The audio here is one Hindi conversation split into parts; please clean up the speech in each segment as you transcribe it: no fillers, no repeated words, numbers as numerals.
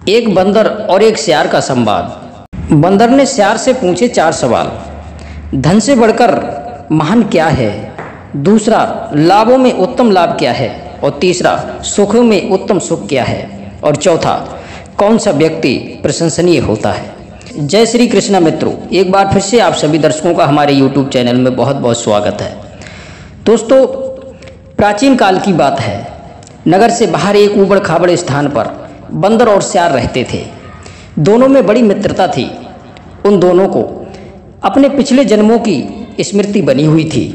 एक बंदर और एक सियार का संवाद। बंदर ने सियार से पूछे 4 सवाल। धन से बढ़कर महान क्या है? दूसरा, लाभों में उत्तम लाभ क्या है? और तीसरा, सुखों में उत्तम सुख क्या है? और चौथा, कौन सा व्यक्ति प्रशंसनीय होता है? जय श्री कृष्णा मित्रों, एक बार फिर से आप सभी दर्शकों का हमारे YouTube चैनल में बहुत बहुत स्वागत है। दोस्तों, प्राचीन काल की बात है। नगर से बाहर एक ऊबड़ खाबड़ स्थान पर बंदर और सियार रहते थे। दोनों में बड़ी मित्रता थी। उन दोनों को अपने पिछले जन्मों की स्मृति बनी हुई थी।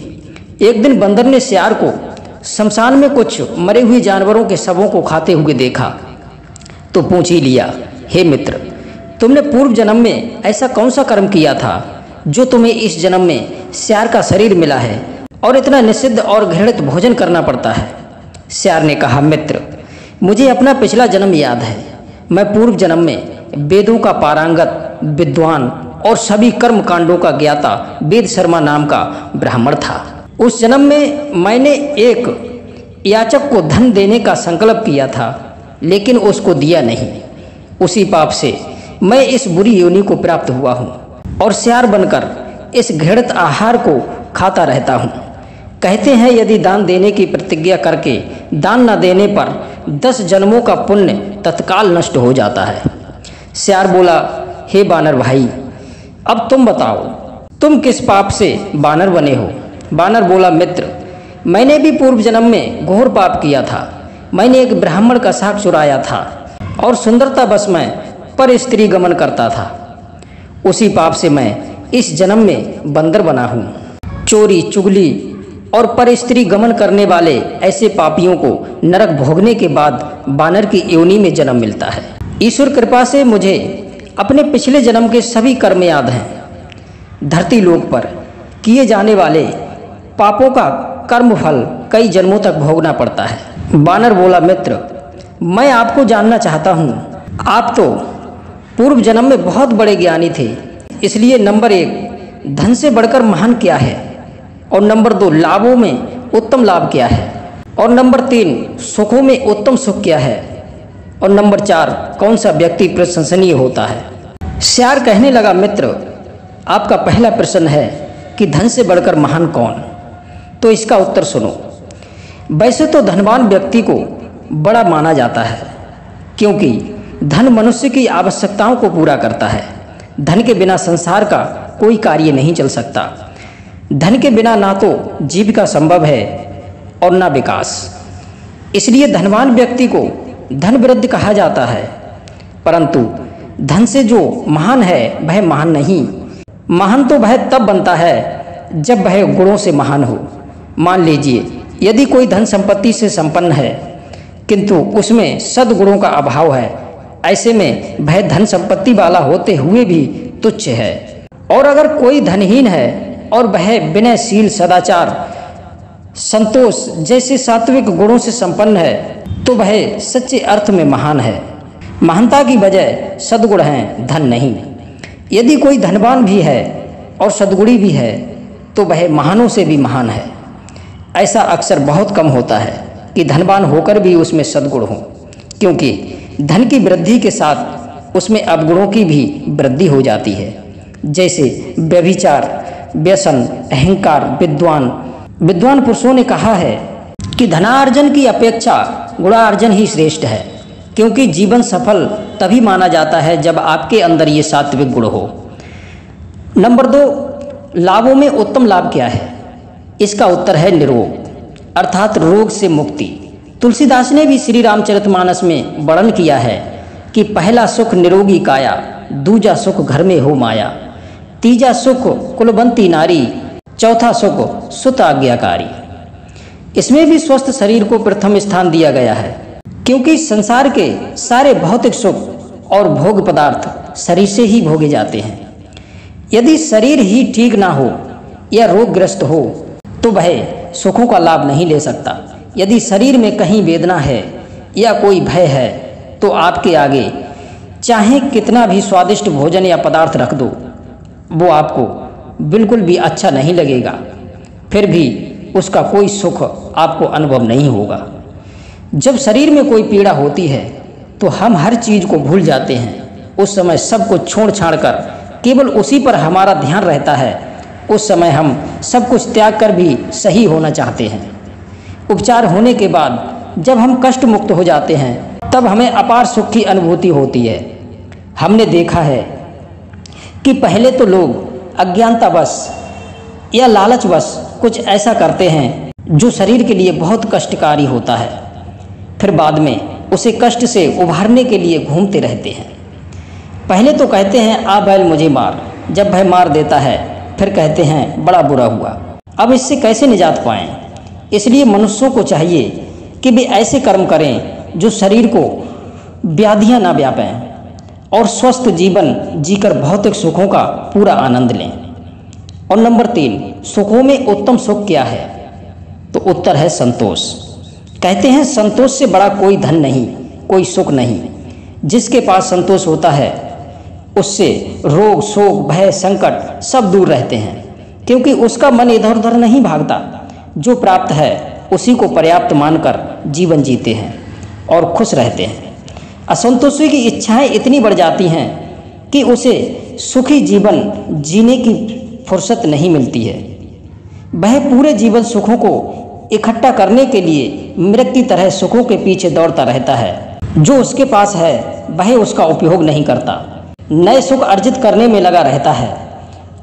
एक दिन बंदर ने सियार को शमशान में कुछ मरे हुए जानवरों के शवों को खाते हुए देखा तो पूछ ही लिया, हे मित्र, तुमने पूर्व जन्म में ऐसा कौन सा कर्म किया था जो तुम्हें इस जन्म में सियार का शरीर मिला है और इतना निषिद्ध और घृणित भोजन करना पड़ता है? सियार ने कहा, मित्र, मुझे अपना पिछला जन्म याद है। मैं पूर्व जन्म में वेदों का पारंगत विद्वान और सभी कर्म कांडों का ज्ञाता वेद शर्मा नाम का ब्राह्मण था। उस जन्म में मैंने एक याचक को धन देने का संकल्प किया था, लेकिन उसको दिया नहीं। उसी पाप से मैं इस बुरी योनि को प्राप्त हुआ हूँ और सियार बनकर इस घृणित आहार को खाता रहता हूँ। कहते हैं यदि दान देने की प्रतिज्ञा करके दान न देने पर 10 जन्मों का पुण्य तत्काल नष्ट हो जाता है। सियार बोला, हे बानर भाई, अब तुम बताओ, तुम किस पाप से बानर बने हो? बानर बोला, मित्र, मैंने भी पूर्व जन्म में घोर पाप किया था। मैंने एक ब्राह्मण का शाक चुराया था और सुंदरता बस मैं पर स्त्री गमन करता था। उसी पाप से मैं इस जन्म में बंदर बना हूँ। चोरी, चुगली और पर स्त्री गमन करने वाले ऐसे पापियों को नरक भोगने के बाद बानर की योनि में जन्म मिलता है। ईश्वर कृपा से मुझे अपने पिछले जन्म के सभी कर्म याद हैं। धरती लोक पर किए जाने वाले पापों का कर्म फल कई जन्मों तक भोगना पड़ता है। बानर बोला, मित्र, मैं आपको जानना चाहता हूँ। आप तो पूर्व जन्म में बहुत बड़े ज्ञानी थे, इसलिए नंबर 1, धन से बढ़कर महान क्या है? और नंबर 2, लाभों में उत्तम लाभ क्या है? और नंबर 3, सुखों में उत्तम सुख क्या है? और नंबर 4, कौन सा व्यक्ति प्रशंसनीय होता है? सियार कहने लगा, मित्र, आपका पहला प्रश्न है कि धन से बढ़कर महान कौन? तो इसका उत्तर सुनो। वैसे तो धनवान व्यक्ति को बड़ा माना जाता है, क्योंकि धन मनुष्य की आवश्यकताओं को पूरा करता है। धन के बिना संसार का कोई कार्य नहीं चल सकता। धन के बिना ना तो जीविका संभव है और ना विकास। इसलिए धनवान व्यक्ति को धनवृद्ध कहा जाता है। परंतु धन से जो महान है वह महान नहीं। महान तो वह तब बनता है जब वह गुणों से महान हो। मान लीजिए, यदि कोई धन संपत्ति से संपन्न है किंतु उसमें सद्गुणों का अभाव है, ऐसे में वह धन संपत्ति वाला होते हुए भी तुच्छ है। और अगर कोई धनहीन है और वह विनयशील, सदाचार, संतोष जैसे सात्विक गुणों से संपन्न है, तो वह सच्चे अर्थ में महान है। महानता की वजह सद्गुण हैं, धन नहीं। यदि कोई धनवान भी है और सद्गुणी भी है तो वह महानों से भी महान है। ऐसा अक्सर बहुत कम होता है कि धनवान होकर भी उसमें सद्गुण हो, क्योंकि धन की वृद्धि के साथ उसमें अवगुणों की भी वृद्धि हो जाती है, जैसे व्यभिचार, व्यसन, अहंकार। विद्वान पुरुषों ने कहा है कि धनार्जन की अपेक्षा गुणार्जन ही श्रेष्ठ है, क्योंकि जीवन सफल तभी माना जाता है जब आपके अंदर ये सात्विक गुण हो। नंबर 2, लाभों में उत्तम लाभ क्या है? इसका उत्तर है निरोग, अर्थात रोग से मुक्ति। तुलसीदास ने भी श्री रामचरितमानस में वर्णन किया है कि पहला सुख निरोगी काया, दूजा सुख घर में हो माया, तीजा सुख कुलवंती नारी, चौथा सुख सुत आज्ञाकारी। इसमें भी स्वस्थ शरीर को प्रथम स्थान दिया गया है, क्योंकि संसार के सारे भौतिक सुख और भोग पदार्थ शरीर से ही भोगे जाते हैं। यदि शरीर ही ठीक ना हो या रोगग्रस्त हो तो वह सुखों का लाभ नहीं ले सकता। यदि शरीर में कहीं वेदना है या कोई भय है तो आपके आगे चाहे कितना भी स्वादिष्ट भोजन या पदार्थ रख दो, वो आपको बिल्कुल भी अच्छा नहीं लगेगा। फिर भी उसका कोई सुख आपको अनुभव नहीं होगा। जब शरीर में कोई पीड़ा होती है तो हम हर चीज़ को भूल जाते हैं। उस समय सब कुछ छोड़ छाड़ कर केवल उसी पर हमारा ध्यान रहता है। उस समय हम सब कुछ त्याग कर भी सही होना चाहते हैं। उपचार होने के बाद जब हम कष्ट मुक्त हो जाते हैं तब हमें अपार सुख की अनुभूति होती है। हमने देखा है कि पहले तो लोग अज्ञानतावश या लालचवश कुछ ऐसा करते हैं जो शरीर के लिए बहुत कष्टकारी होता है, फिर बाद में उसे कष्ट से उभारने के लिए घूमते रहते हैं। पहले तो कहते हैं आ बैल मुझे मार, जब वह मार देता है फिर कहते हैं बड़ा बुरा हुआ। अब इससे कैसे निजात पाएं? इसलिए मनुष्यों को चाहिए कि वे ऐसे कर्म करें जो शरीर को व्याधियां ना व्यापें और स्वस्थ जीवन जीकर भौतिक सुखों का पूरा आनंद लें। और नंबर 3, सुखों में उत्तम सुख क्या है? तो उत्तर है संतोष। कहते हैं संतोष से बड़ा कोई धन नहीं, कोई सुख नहीं। जिसके पास संतोष होता है उससे रोग शोक भय संकट सब दूर रहते हैं, क्योंकि उसका मन इधर उधर नहीं भागता। जो प्राप्त है उसी को पर्याप्त मानकर जीवन जीते हैं और खुश रहते हैं। असंतोषी की इच्छाएं इतनी बढ़ जाती हैं कि उसे सुखी जीवन जीने की फुर्सत नहीं मिलती है। वह पूरे जीवन सुखों को इकट्ठा करने के लिए मृग की तरह सुखों के पीछे दौड़ता रहता है। जो उसके पास है वह उसका उपयोग नहीं करता, नए सुख अर्जित करने में लगा रहता है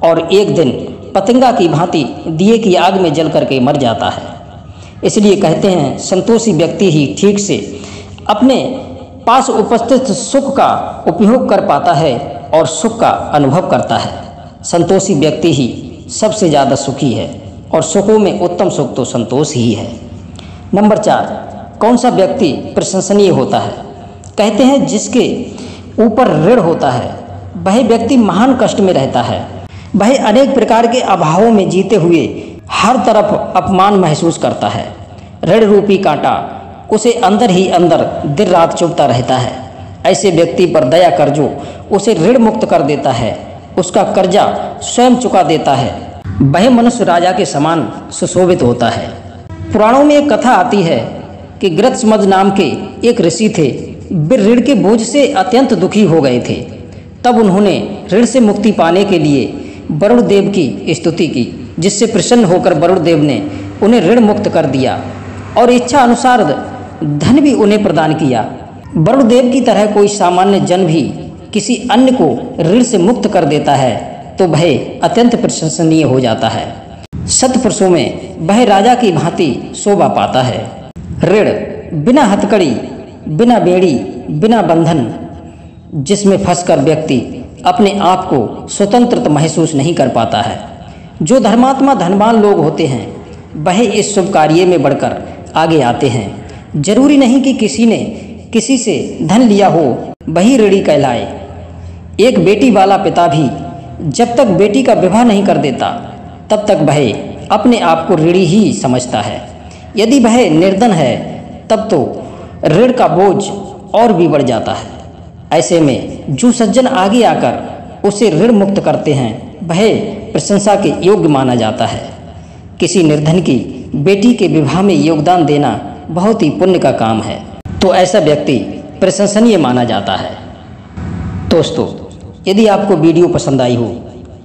और एक दिन पतंगा की भांति दिए की आग में जल करके मर जाता है। इसलिए कहते हैं संतोषी व्यक्ति ही ठीक से अपने पास उपस्थित सुख का उपयोग कर पाता है और सुख का अनुभव करता है। संतोषी व्यक्ति ही सबसे ज़्यादा सुखी है और सुखों में उत्तम सुख तो संतोष ही है। नंबर 4, कौन सा व्यक्ति प्रशंसनीय होता है? कहते हैं जिसके ऊपर ऋण होता है वह व्यक्ति महान कष्ट में रहता है। वह अनेक प्रकार के अभावों में जीते हुए हर तरफ अपमान महसूस करता है। ऋण रूपी कांटा उसे अंदर ही अंदर दिन रात चुभता रहता है। ऐसे व्यक्ति पर दया कर जो उसे ऋण मुक्त कर देता है, उसका कर्जा स्वयं चुका देता है, वह मनुष्य राजा के समान सुशोभित होता है। पुराणों में एक कथा आती है कि गृत्समज नाम के एक ऋषि थे। वे ऋण के बोझ से अत्यंत दुखी हो गए थे। तब उन्होंने ऋण से मुक्ति पाने के लिए वरुण देव की स्तुति की, जिससे प्रसन्न होकर वरुण देव ने उन्हें ऋण मुक्त कर दिया और इच्छा अनुसार धन भी उन्हें प्रदान किया। वरुण देव की तरह कोई सामान्य जन भी किसी अन्य को ऋण से मुक्त कर देता है तो वह अत्यंत प्रशंसनीय हो जाता है। सत्पुरुषों में वह राजा की भांति शोभा पाता है। ऋण बिना हथकड़ी, बिना बेड़ी, बिना बंधन जिसमें फंसकर व्यक्ति अपने आप को स्वतंत्र महसूस नहीं कर पाता है। जो धर्मात्मा धनवान लोग होते हैं वह इस शुभ कार्य में बढ़कर आगे आते हैं। जरूरी नहीं कि किसी ने किसी से धन लिया हो वही ऋणी कहलाए। एक बेटी वाला पिता भी जब तक बेटी का विवाह नहीं कर देता तब तक वह अपने आप को ऋणी ही समझता है। यदि वह निर्धन है तब तो ऋण का बोझ और भी बढ़ जाता है। ऐसे में जो सज्जन आगे आकर उसे ऋण मुक्त करते हैं वह प्रशंसा के योग्य माना जाता है। किसी निर्धन की बेटी के विवाह में योगदान देना बहुत ही पुण्य का काम है, तो ऐसा व्यक्ति प्रशंसनीय माना जाता है। दोस्तों, यदि आपको वीडियो पसंद आई हो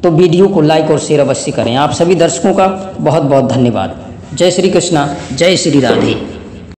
तो वीडियो को लाइक और शेयर अवश्य करें। आप सभी दर्शकों का बहुत बहुत धन्यवाद। जय श्री कृष्णा, जय श्री राधे।